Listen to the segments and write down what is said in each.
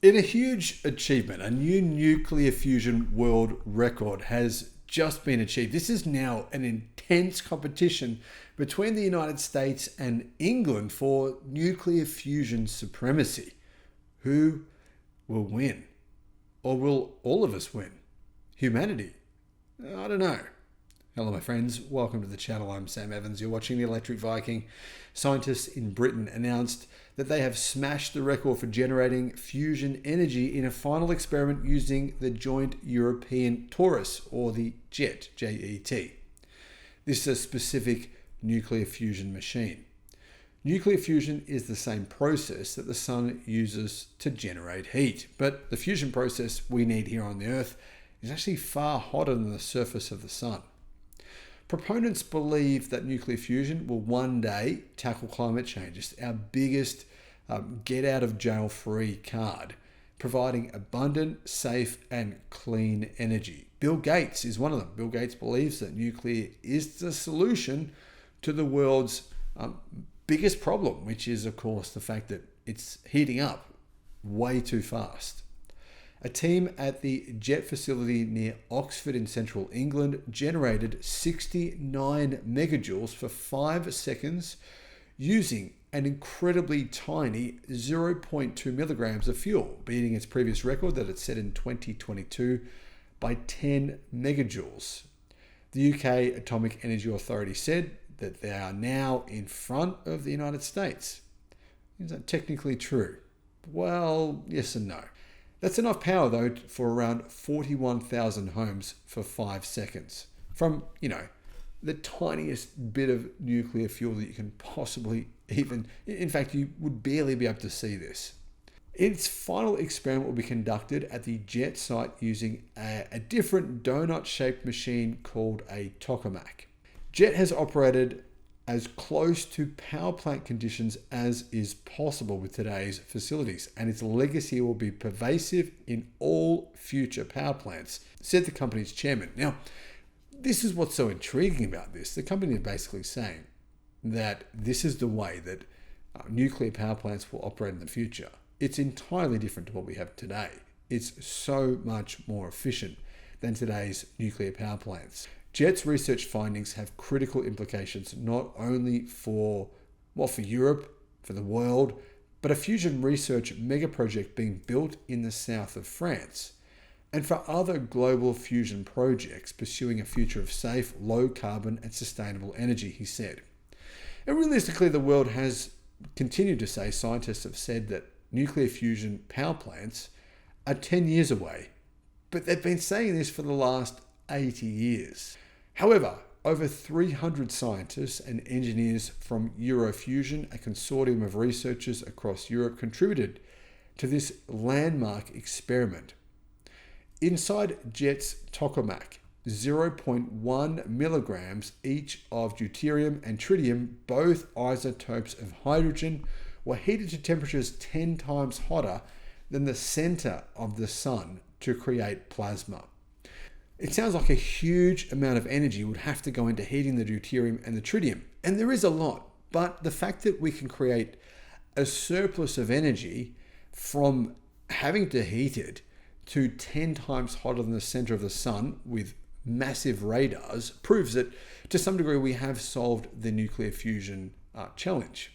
In a huge achievement, a new nuclear fusion world record has just been achieved. This is now an intense competition between the United States and England for nuclear fusion supremacy. Who will win? Or will all of us win? Humanity? I don't know. Hello, my friends. Welcome to the channel. I'm Sam Evans. You're watching the Electric Viking. Scientists in Britain announced that they have smashed the record for generating fusion energy in a final experiment using the Joint European Torus, or the JET, J-E-T. This is a specific nuclear fusion machine. Nuclear fusion is the same process that the sun uses to generate heat, but the fusion process we need here on the Earth is actually far hotter than the surface of the sun. Proponents believe that nuclear fusion will one day tackle climate change. It's our biggest get out of jail free card, providing abundant, safe, and clean energy. Bill Gates is one of them. Bill Gates believes that nuclear is the solution to the world's biggest problem, which is, of course, the fact that it's heating up way too fast. A team at the JET facility near Oxford in central England generated 69 megajoules for 5 seconds using an incredibly tiny 0.2 milligrams of fuel, beating its previous record that it set in 2022 by 10 megajoules. The UK Atomic Energy Authority said that they are now in front of the United States. Is that technically true? Well, yes and no. That's enough power, though, for around 41,000 homes for 5 seconds. From, the tiniest bit of nuclear fuel that you can possibly in fact, you would barely be able to see this. Its final experiment will be conducted at the JET site using a different donut-shaped machine called a tokamak. JET has operated as close to power plant conditions as is possible with today's facilities, and its legacy will be pervasive in all future power plants, said the company's chairman. Now, this is what's so intriguing about this. The company is basically saying that this is the way that nuclear power plants will operate in the future. It's entirely different to what we have today. It's so much more efficient than today's nuclear power plants. JET's research findings have critical implications not only for Europe, for the world, but a fusion research mega project being built in the south of France, and for other global fusion projects pursuing a future of safe, low carbon and sustainable energy, he said. And realistically, the world has continued to say, scientists have said that nuclear fusion power plants are 10 years away, but they've been saying this for the last 80 years. However, over 300 scientists and engineers from Eurofusion, a consortium of researchers across Europe, contributed to this landmark experiment. Inside JET's tokamak, 0.1 milligrams each of deuterium and tritium, both isotopes of hydrogen, were heated to temperatures 10 times hotter than the center of the sun to create plasma. It sounds like a huge amount of energy would have to go into heating the deuterium and the tritium, and there is a lot, but the fact that we can create a surplus of energy from having to heat it to 10 times hotter than the center of the sun with massive radars proves that to some degree we have solved the nuclear fusion challenge.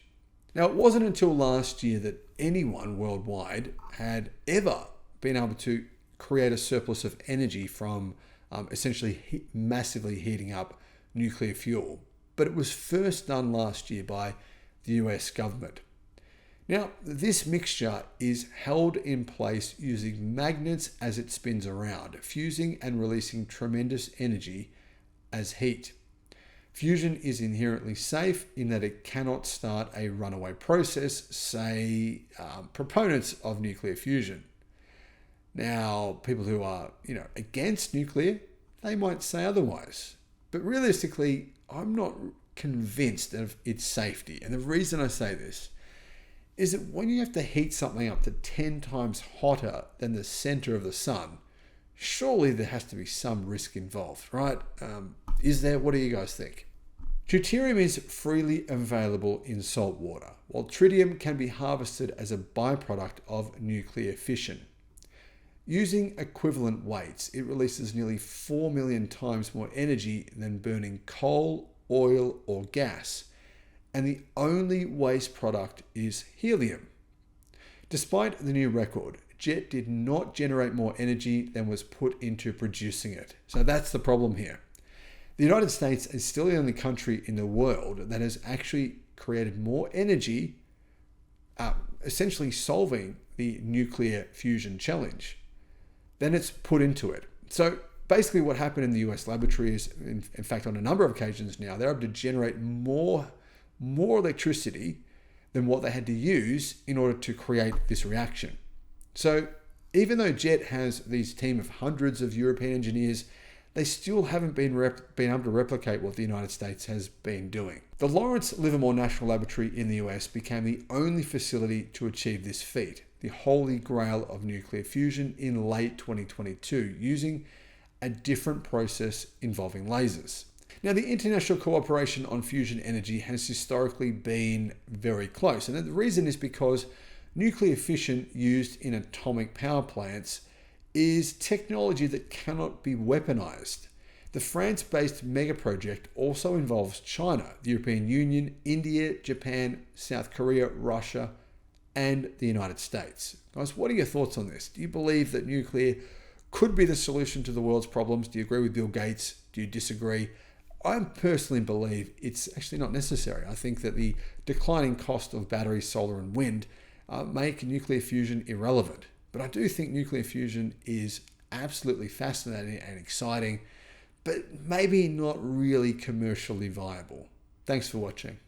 Now, it wasn't until last year that anyone worldwide had ever been able to create a surplus of energy from essentially massively heating up nuclear fuel. But it was first done last year by the US government. Now, this mixture is held in place using magnets as it spins around, fusing and releasing tremendous energy as heat. Fusion is inherently safe in that it cannot start a runaway process, say proponents of nuclear fusion. Now, people who are, against nuclear, they might say otherwise. But realistically, I'm not convinced of its safety. And the reason I say this is that when you have to heat something up to 10 times hotter than the center of the sun, surely there has to be some risk involved, right? Is there? What do you guys think? Deuterium is freely available in salt water, while tritium can be harvested as a byproduct of nuclear fission. Using equivalent weights, it releases nearly 4 million times more energy than burning coal, oil, or gas, and the only waste product is helium. Despite the new record, jet did not generate more energy than was put into producing it. So that's the problem here. The United States is still the only country in the world that has actually created more energy, essentially solving the nuclear fusion challenge, than it's put into it. So basically what happened in the US laboratory is, in fact, on a number of occasions now, they're able to generate more electricity than what they had to use in order to create this reaction. So even though JET has these team of hundreds of European engineers, they still haven't been able to replicate what the United States has been doing. The Lawrence Livermore National Laboratory in the US became the only facility to achieve this feat, the holy grail of nuclear fusion, in late 2022, using a different process involving lasers. Now, the international cooperation on fusion energy has historically been very close, and the reason is because nuclear fission used in atomic power plants is technology that cannot be weaponized. The France-based mega project also involves China, the European Union, India, Japan, South Korea, Russia, and the United States. Guys, what are your thoughts on this? Do you believe that nuclear could be the solution to the world's problems? Do you agree with Bill Gates? Do you disagree? I personally believe it's actually not necessary. I think that the declining cost of batteries, solar, and wind make nuclear fusion irrelevant. But I do think nuclear fusion is absolutely fascinating and exciting, but maybe not really commercially viable. Thanks for watching.